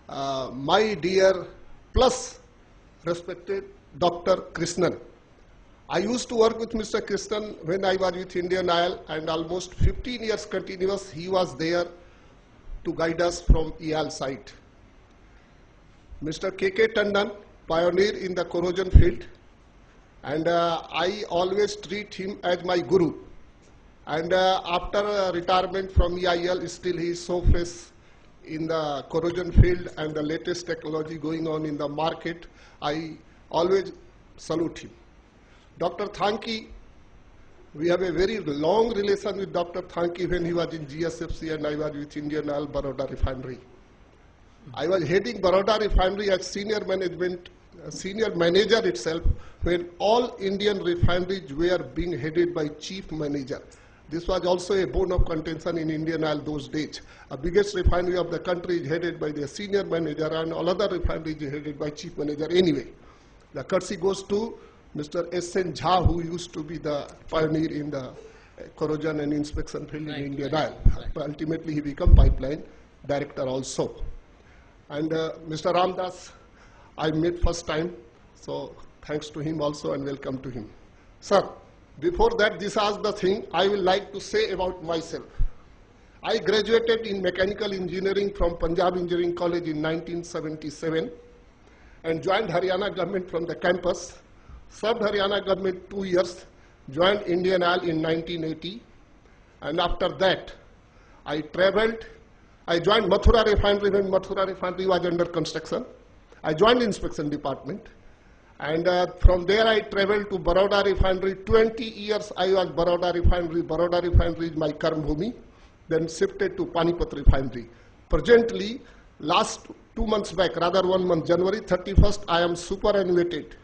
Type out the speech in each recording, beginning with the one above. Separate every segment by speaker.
Speaker 1: My dear plus respected Dr. Krishnan. I used to work with Mr. Krishnan when I was with Indian Oil, and almost 15 years continuous he was there to guide us from EAL site. Mr. K.K. Tandon, pioneer in the corrosion field, and I always treat him as my guru. And after retirement from EIL, still he is so fresh in the corrosion field and the latest technology going on in the market. I always salute him. Dr. Thanki, we have a very long relation with Dr. Thanki when he was in GSFC and I was with Indian Oil Baroda Refinery. I was heading Baroda Refinery as senior manager itself when all Indian refineries were being headed by chief manager. This was also a bone of contention in Indian Oil those days. The biggest refinery of the country is headed by the senior manager and all other refineries is headed by chief manager anyway. The courtesy goes to Mr. S.N. Jha, who used to be the pioneer in the corrosion and inspection field in Indian Oil. But ultimately he became pipeline director also. And Mr. Ramdas, I met first time, so thanks to him also and welcome to him. Sir, before that, this is the thing I will like to say about myself. I graduated in mechanical engineering from Punjab Engineering College in 1977 and joined Haryana government from the campus, served Haryana government 2 years, joined Indian Oil in 1980, and after that I traveled. I joined Mathura Refinery when Mathura Refinery was under construction. I joined inspection department. And from there I traveled to Baroda Refinery. 20 years I was Baroda Refinery. Baroda Refinery is my Karm Bhumi. Then shifted to Panipat Refinery. Presently, last 2 months back, rather 1 month, January 31st, I am superannuated.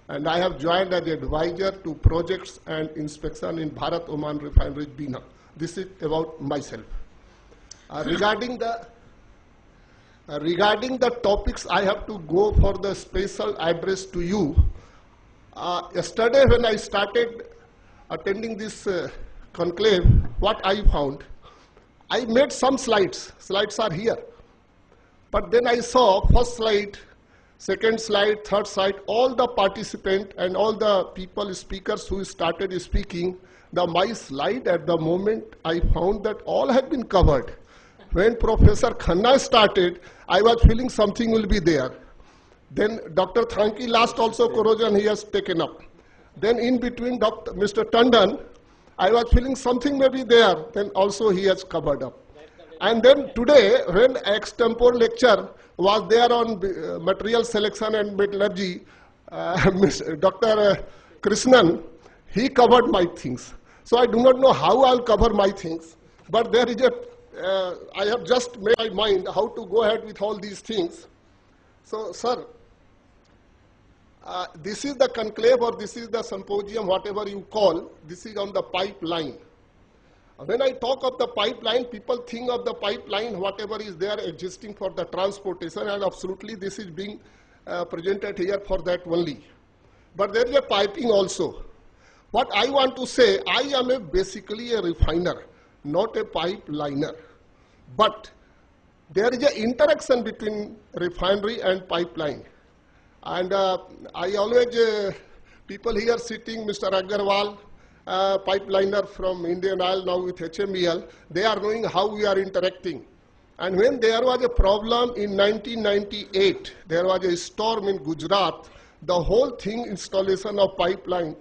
Speaker 1: And I have joined as advisor to projects and inspection in Bharat Oman Refinery, Bina. This is about myself. Regarding the topics I have to go for the special address to you. Yesterday when I started attending this conclave, what I found, I made some slides. Slides are here. But then I saw first slide, second slide, third slide, all the participants and all the people, speakers who started speaking, my slide at the moment, I found that all had been covered. When Professor Khanna started, I was feeling something will be there. Then Dr. Thanki last also corrosion he has taken up. Then in between Mr. Tandon, I was feeling something may be there. Then also he has covered up. And then today, when extempore lecture was there on material selection and metallurgy, Dr. Krishnan, he covered my things. So I do not know how I'll cover my things, but there is I have just made my mind how to go ahead with all these things. So, sir, this is the conclave or this is the symposium, whatever you call, this is on the pipeline. When I talk of the pipeline, people think of the pipeline, whatever is there existing for the transportation, and absolutely this is being presented here for that only. But there is a piping also. What I want to say, I am basically a refiner, not a pipeliner. But there is an interaction between refinery and pipeline. And I always, people here sitting, Mr. Agarwal, pipeliner from Indian Oil, now with HMEL, they are knowing how we are interacting. And when there was a problem in 1998, there was a storm in Gujarat, the whole thing, installation of pipeline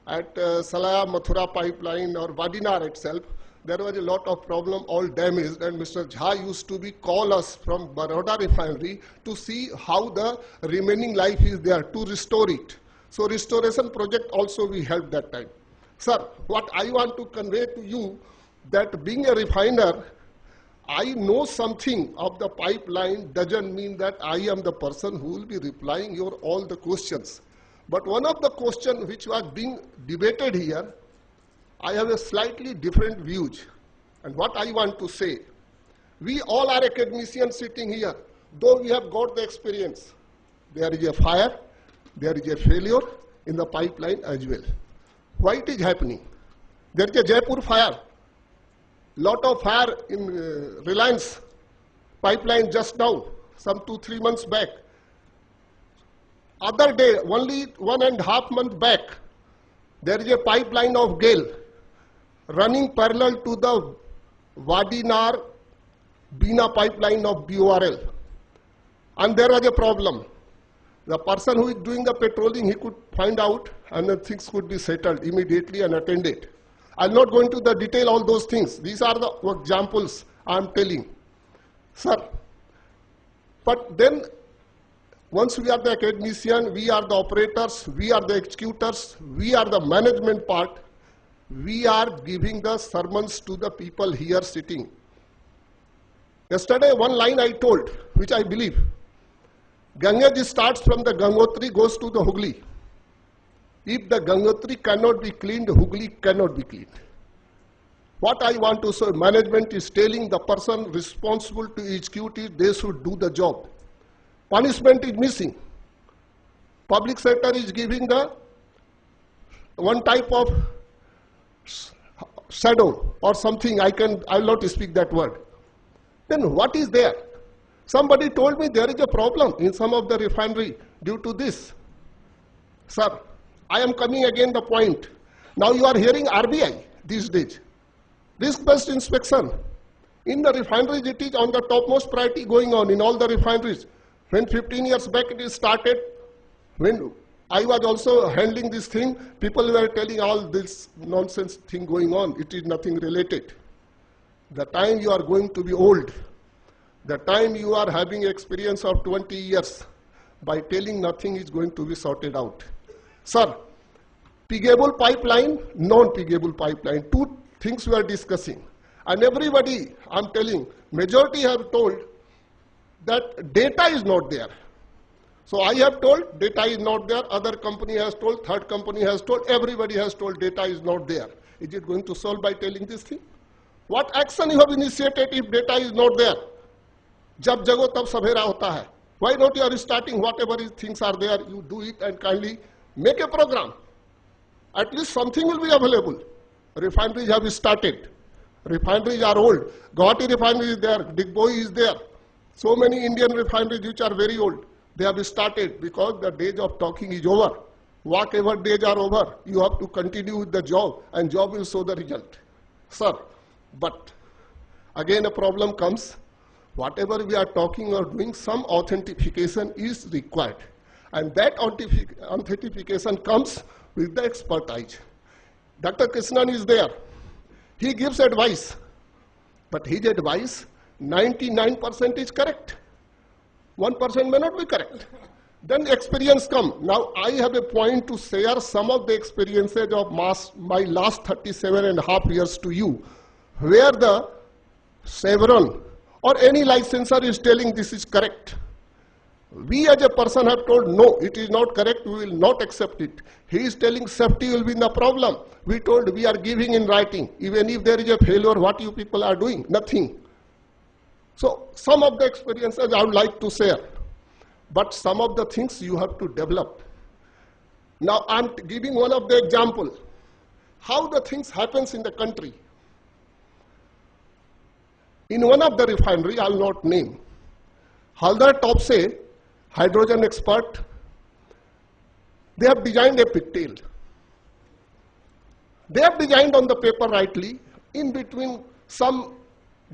Speaker 1: at Salaya Mathura pipeline or Vadinar itself, there was a lot of problem, all damaged, and Mr. Jha used to call us from Baroda Refinery to see how the remaining life is there, to restore it. So restoration project also we helped that time. Sir, what I want to convey to you, that being a refiner, I know something of the pipeline doesn't mean that I am the person who will be replying your all the questions. But one of the questions which was being debated here, I have a slightly different views. And what I want to say, we all are academicians sitting here, though we have got the experience. There is a fire, there is a failure in the pipeline as well. Why it is happening? There is a Jaipur fire. Lot of fire in Reliance pipeline just now. some 2-3 months back. Other day, only 1.5 months back, there is a pipeline of GAIL running parallel to the Wadinar Bina pipeline of BORL. And there was a problem. The person who is doing the patrolling, he could find out and then things could be settled immediately and attended. I'll not go into the detail all those things. These are the examples I'm telling. Sir, but then once we are the academician, we are the operators, we are the executors, we are the management part, we are giving the sermons to the people here sitting. Yesterday, one line I told, which I believe, Gangaji starts from the Gangotri, goes to the Hooghly. If the Gangotri cannot be cleaned, Hooghly cannot be cleaned. What I want to say, management is telling the person responsible to execute it, they should do the job. Punishment is missing. Public sector is giving the one type of shadow or something, I will not speak that word. Then what is there? Somebody told me there is a problem in some of the refinery due to this. Sir, I am coming again the point. Now you are hearing RBI these days. Risk-based inspection. In the refineries, it is on the topmost priority going on in all the refineries. When 15 years back it is started, when I was also handling this thing, people were telling all this nonsense thing going on. It is nothing related. The time you are going to be old, the time you are having experience of 20 years, by telling nothing is going to be sorted out. Sir, piggable pipeline, non-piggable pipeline, two things we are discussing. And everybody, I'm telling, majority have told that data is not there. So I have told data is not there, other company has told, third company has told, everybody has told data is not there. Is it going to solve by telling this thing? What action you have initiated if data is not there? Jab jago tab sabera hota hai. Why not you are starting whatever things are there, you do it and kindly make a program. At least something will be available. Refineries have started. Refineries are old. Guwahati refinery is there, Digboi is there. So many Indian refineries which are very old. They have started because the days of talking is over. Whatever days are over, you have to continue with the job and job will show the result. Sir, but again a problem comes. Whatever we are talking or doing, some authentication is required. And that authentication comes with the expertise. Dr. Krishnan is there. He gives advice. But his advice, 99% is correct. 1% may not be correct. Then experience come. Now I have a point to share some of the experiences of my last 37.5 years to you, where the Chevron or any licensor is telling this is correct. We as a person have told, no, it is not correct, we will not accept it. He is telling safety will be the problem. We told we are giving in writing. Even if there is a failure, what you people are doing? Nothing. So some of the experiences I would like to share. But some of the things you have to develop. Now I'm giving one of the example. How the things happens in the country. In one of the refinery, I will not name, Haldar Topse, hydrogen expert, they have designed a pigtail. They have designed on the paper rightly, in between some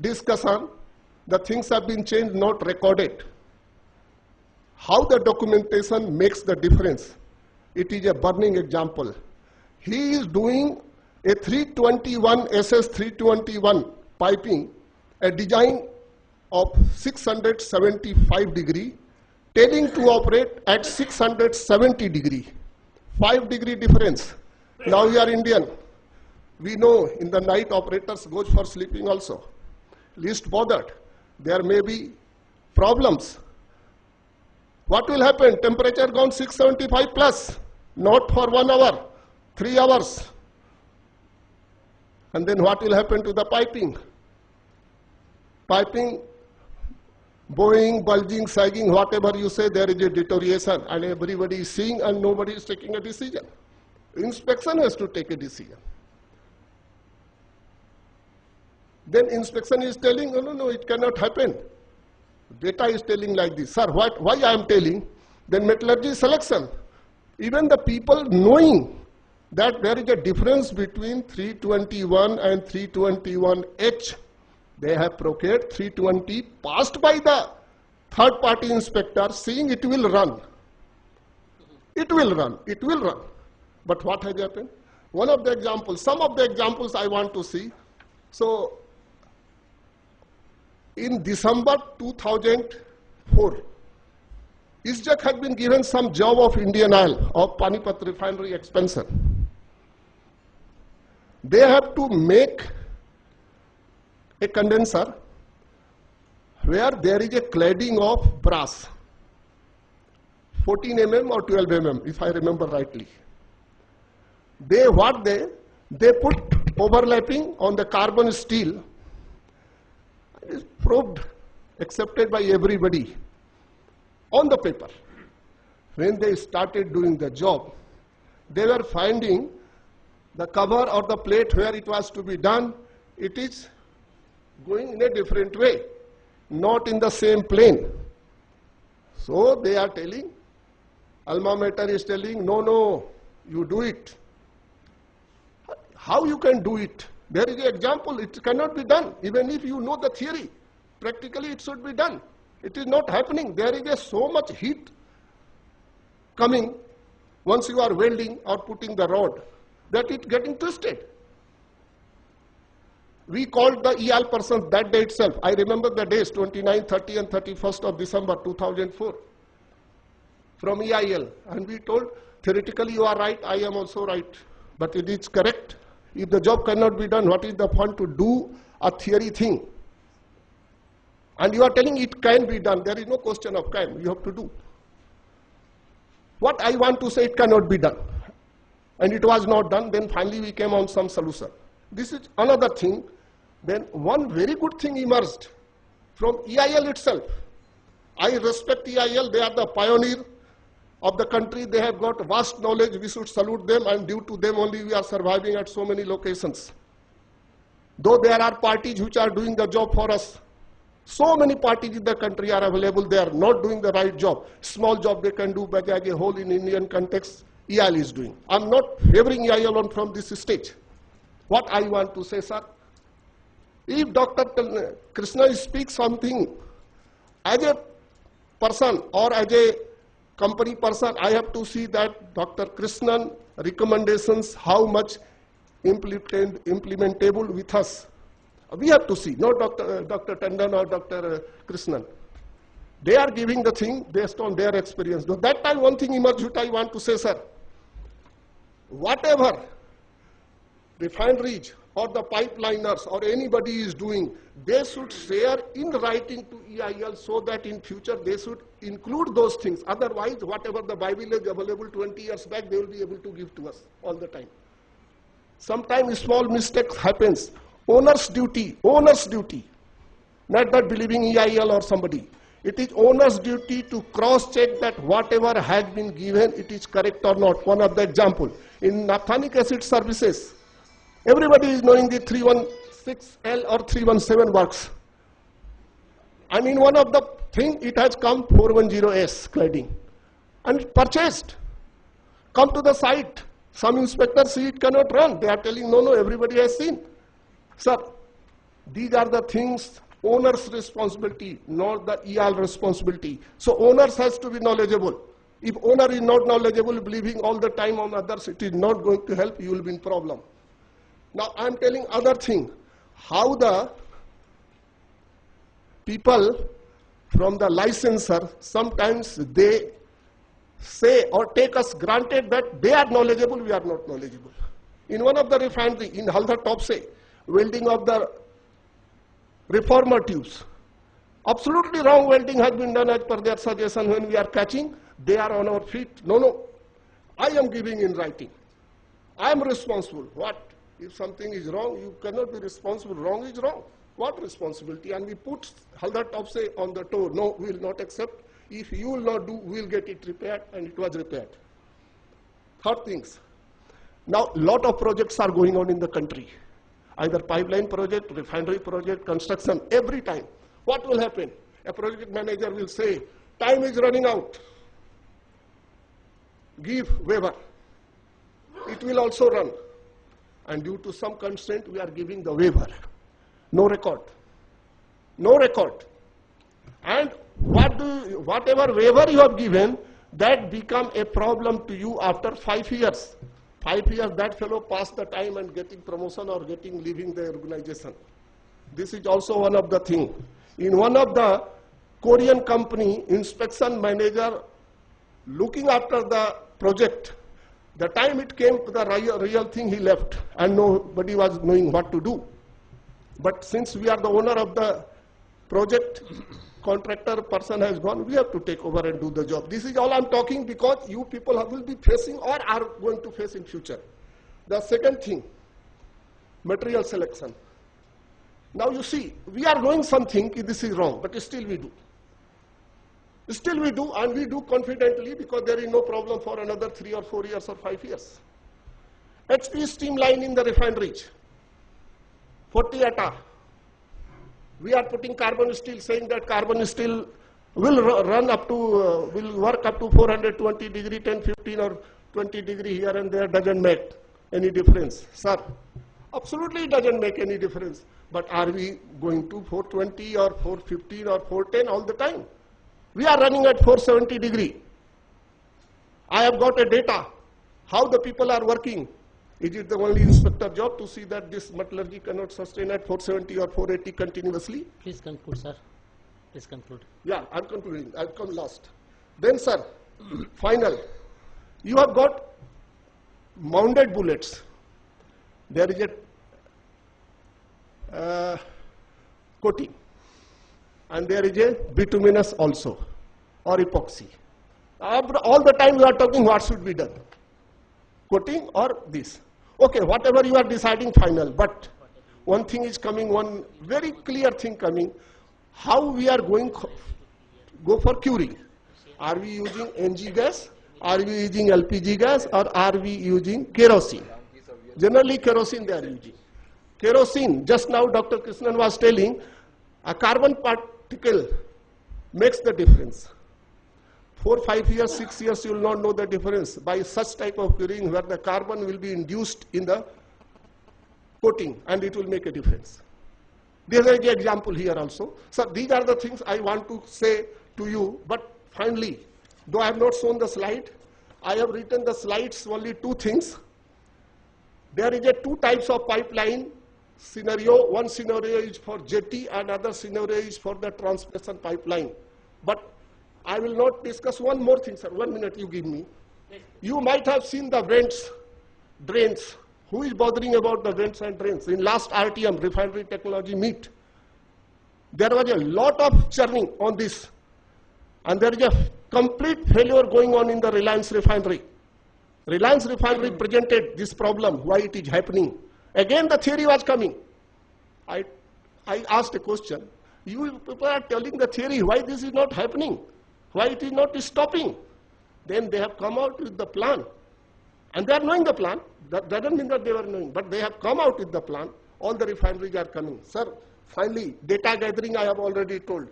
Speaker 1: discussion, the things have been changed, not recorded. How the documentation makes the difference. It is a burning example. He is doing a 321 SS 321 piping, a design of 675 degree, telling to operate at 670 degree, 5 degree difference. Now we are Indian. We know in the night operators goes for sleeping also. Least bothered. There may be problems. What will happen? Temperature gone 675 plus, not for 1 hour, 3 hours. And then what will happen to the piping? Piping, bowing, bulging, sagging, whatever you say, there is a deterioration and everybody is seeing and nobody is taking a decision. Inspection has to take a decision. Then inspection is telling, no, it cannot happen. Data is telling like this. Sir, why I am telling? Then metallurgy selection. Even the people knowing that there is a difference between 321 and 321H, they have procured 320 passed by the third party inspector saying it will run. It will run, it will run. But what has happened? One of the examples, some of the examples I want to see. So, in December 2004, ISJAC had been given some job of Indian Oil of Panipat refinery expansion. They have to make a condenser where there is a cladding of brass, 14 mm or 12 mm, if I remember rightly. They put overlapping on the carbon steel. It is proved, accepted by everybody on the paper. When they started doing the job, they were finding the cover or the plate where it was to be done, it is going in a different way, not in the same plane. So they are telling, alma mater is telling, no, you do it. How you can do it? There is an example, it cannot be done. Even if you know the theory, practically it should be done. It is not happening. There is so much heat coming once you are welding or putting the rod that it getting twisted. We called the EL person that day itself. I remember the days 29, 30 and 31st of December 2004 from EIL. And we told, theoretically you are right, I am also right. But it is correct. If the job cannot be done, what is the fun to do a theory thing? And you are telling it can be done. There is no question of can. You have to do. What I want to say, it cannot be done. And it was not done. Then finally we came on some solution. This is another thing. Then one very good thing emerged from EIL itself. I respect EIL. They are the pioneer of the country. They have got vast knowledge. We should salute them, and due to them only we are surviving at so many locations. Though there are parties which are doing the job for us. So many parties in the country are available. They are not doing the right job. Small job they can do, but as a whole in Indian context, EIL is doing. I am not favoring EIL on from this stage. What I want to say, sir, if Dr. Krishna speaks something as a person or as a company person, I have to see that Dr. Krishnan recommendations, how much implementable with us. We have to see, not Dr. Tandon or Dr. Krishnan. They are giving the thing based on their experience. Though that time one thing emerged which I want to say, sir. Whatever refineries or the pipeliners or anybody is doing, they should share in writing to EIL so that in future they should include those things. Otherwise, whatever the Bible is available 20 years back, they will be able to give to us all the time. Sometimes small mistakes happens. Owner's duty, not that believing EIL or somebody. It is owner's duty to cross-check that whatever has been given, it is correct or not. One of the example, in naphthenic acid services, everybody is knowing the 316L or 317 works. And in one of the thing, it has come 410S cladding. And purchased. Come to the site. Some inspectors see it cannot run. They are telling, no, everybody has seen. Sir, these are the things, owner's responsibility, not the EIL responsibility. So owners has to be knowledgeable. If owner is not knowledgeable, believing all the time on others, it is not going to help, you will be in problem. Now I am telling other thing, how the people from the licensor, sometimes they say or take us granted that they are knowledgeable, we are not knowledgeable. In one of the refinery, in Haldar Topse, welding of the reformer tubes. Absolutely wrong welding has been done as per their suggestion. When we are catching, they are on our feet. No, I am giving in writing. I am responsible. What? If something is wrong, you cannot be responsible. Wrong is wrong. What responsibility? And we put Haldar Topse on the toe. No, we will not accept. If you will not do, we will get it repaired, and it was repaired. Third things. Now, lot of projects are going on in the country. Either pipeline project, refinery project, construction, every time. What will happen? A project manager will say, time is running out. Give waiver. It will also run. And due to some constraint, we are giving the waiver. No record. No record. And whatever waiver you have given, that become a problem to you after 5 years. 5 years, that fellow passed the time and getting promotion or leaving the organization. This is also one of the things. In one of the Korean company, inspection manager looking after the project, the time it came to the real thing, he left, and nobody was knowing what to do. But since we are the owner of the project, contractor person has gone, we have to take over and do the job. This is all I'm talking because you people will be facing or are going to face in future. The second thing, material selection. Now you see, we are doing something, this is wrong, but still we do. Still we do, and we do confidently because there is no problem for another 3 or 4 years or 5 years. HP steam line in the refineries, 40 ATA. We are putting carbon steel, saying that carbon steel will run up to, will work up to 420 degree, 10, 15 or 20 degree here and there, doesn't make any difference. Sir, absolutely it doesn't make any difference. But are we going to 420 or 415 or 410 all the time? We are running at 470 degree. I have got a data, how the people are working. Is it the only inspector job to see that this metallurgy cannot sustain at 470 or 480 continuously?
Speaker 2: Please conclude, sir. Please conclude.
Speaker 1: Yeah, I'm concluding. I'll come last. Then, sir, final. You have got mounted bullets. There is a coating. And there is a bituminous also, or epoxy. All the time we are talking what should be done. Coating or this. Okay, whatever you are deciding, final. But one thing is coming, one very clear thing coming. How we are going go for curing? Are we using NG gas? Are we using LPG gas? Or are we using kerosene? Generally kerosene they are using. Kerosene, just now Dr. Krishnan was telling, a carbon particle makes the difference. 4, 5 years, 6 years, you will not know the difference by such type of curing where the carbon will be induced in the coating and it will make a difference. There is an example here also. So these are the things I want to say to you. But finally, though I have not shown the slide, I have written the slides only 2 things. There is a 2 types of pipeline scenario. One scenario is for jetty and other scenario is for the transmission pipeline. But I will not discuss one more thing, sir. 1 minute you give me. You might have seen the vents, drains. Who is bothering about the vents and drains? In last RTM, refinery technology meet, there was a lot of churning on this. And there is a complete failure going on in the Reliance refinery. Reliance refinery presented this problem, why it is happening. Again the theory was coming. I asked a question. You people are telling the theory, why this is not happening? Why it is not stopping? Then they have come out with the plan. And they are knowing the plan. That doesn't mean that they were knowing, but they have come out with the plan. All the refineries are coming. Sir, finally, data gathering I have already told.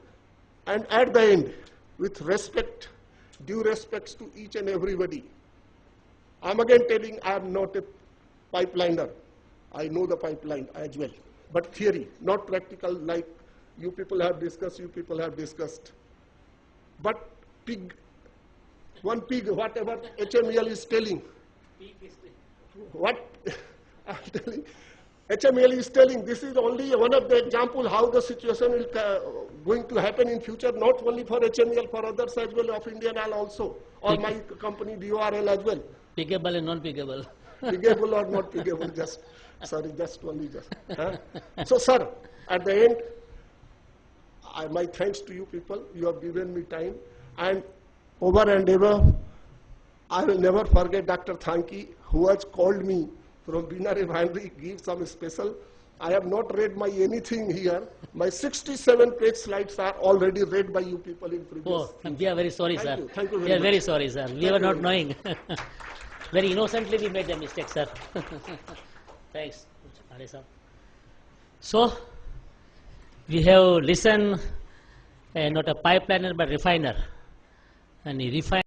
Speaker 1: And at the end, with respect, due respects to each and everybody, I'm again telling I am not a pipeliner. I know the pipeline as well. But theory, not practical like you people have discussed, But pig, one pig, whatever HMEL is telling, what I'm telling, HMEL is telling, this is only one of the example how the situation will going to happen in future, not only for HMEL, for others as well, of Indian Oil also, or my company DORL as well.
Speaker 2: Piggable and non-piggable.
Speaker 1: Piggable or not piggable, just, sorry, just only just. Huh? So sir, at the end, my thanks to you people, you have given me time, and over and ever, I will never forget Dr. Thanki, who has called me from Bina Refinery, give some special. I have not read my anything here. My 67-page slides are already read by you people in previous.
Speaker 2: Oh, we are very sorry,
Speaker 1: Thank
Speaker 2: sir.
Speaker 1: you. Thank you very
Speaker 2: we are
Speaker 1: much.
Speaker 2: very sorry, sir. We were not knowing. Very innocently we made the mistake, sir. Thanks, Pandey sir. So, we have listened not a pipeliner but refiner. And he refined